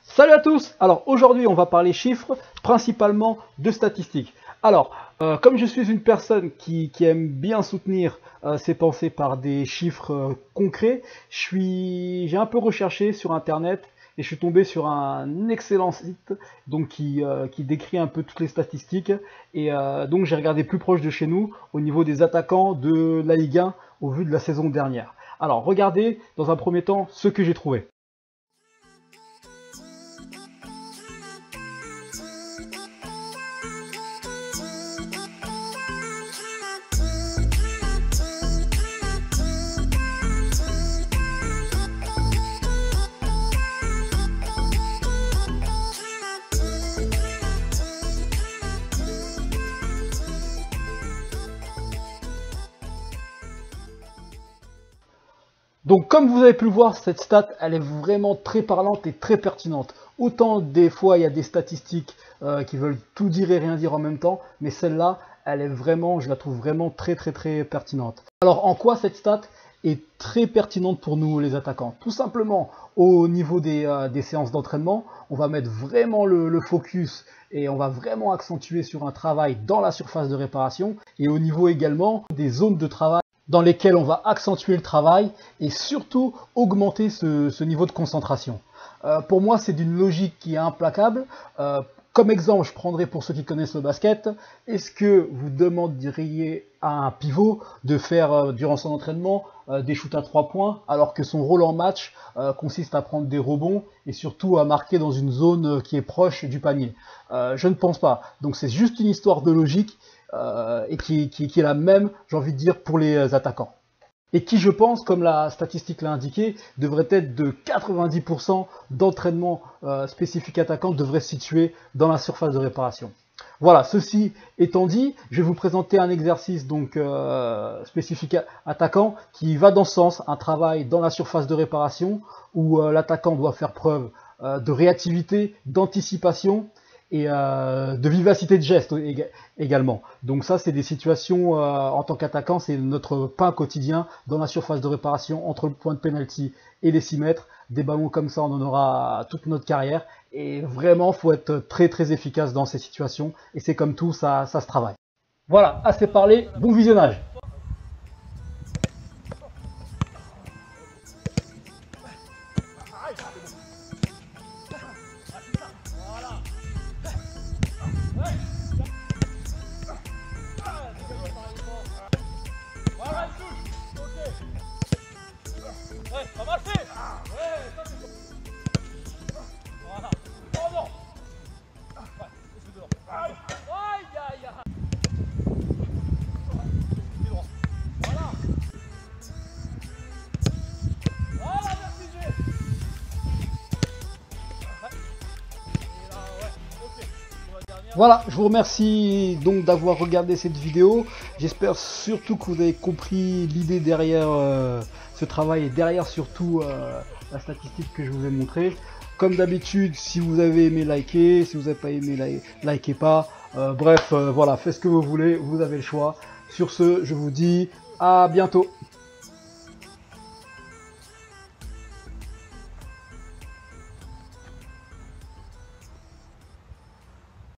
Salut à tous. Alors aujourd'hui on va parler chiffres, principalement de statistiques. Alors comme je suis une personne qui aime bien soutenir ses pensées par des chiffres concrets, j'ai un peu recherché sur internet et je suis tombé sur un excellent site donc qui décrit un peu toutes les statistiques et donc j'ai regardé plus proche de chez nous au niveau des attaquants de la Ligue 1 au vu de la saison dernière. Alors regardez dans un premier temps ce que j'ai trouvé. Donc comme vous avez pu le voir, cette stat, elle est vraiment très parlante et très pertinente. Autant des fois, il y a des statistiques qui veulent tout dire et rien dire en même temps, mais celle-là, elle est vraiment, je la trouve vraiment très pertinente. Alors en quoi cette stat est très pertinente pour nous les attaquants? Tout simplement, au niveau des séances d'entraînement, on va mettre vraiment le focus et on va vraiment accentuer sur un travail dans la surface de réparation et au niveau également des zones de travail dans lesquelles on va accentuer le travail et surtout augmenter ce niveau de concentration. Pour moi, c'est d'une logique qui est implacable. Comme exemple, je prendrai pour ceux qui connaissent le basket, est-ce que vous demanderiez à un pivot de faire durant son entraînement des shoots à 3 points alors que son rôle en match consiste à prendre des rebonds et surtout à marquer dans une zone qui est proche du panier? Je ne pense pas. Donc c'est juste une histoire de logique et qui est la même, j'ai envie de dire, pour les attaquants. Et qui, je pense, comme la statistique l'a indiqué, devrait être de 90% d'entraînement spécifique attaquant devrait se situer dans la surface de réparation. Voilà, ceci étant dit, je vais vous présenter un exercice donc spécifique attaquant qui va dans ce sens, un travail dans la surface de réparation où l'attaquant doit faire preuve de réactivité, d'anticipation et de vivacité de geste également. Donc ça, c'est des situations en tant qu'attaquant, c'est notre pain quotidien dans la surface de réparation entre le point de pénalty et les 6 mètres. Des ballons comme ça, on en aura toute notre carrière. Et vraiment, il faut être très efficace dans ces situations. Et c'est comme tout, ça se travaille. Voilà, assez parlé, bon visionnage. Voilà, je vous remercie donc d'avoir regardé cette vidéo. J'espère surtout que vous avez compris l'idée derrière ce travail et derrière surtout la statistique que je vous ai montrée. Comme d'habitude, si vous avez aimé, likez. Si vous n'avez pas aimé, likez pas. Bref, voilà, faites ce que vous voulez, vous avez le choix. Sur ce, je vous dis à bientôt.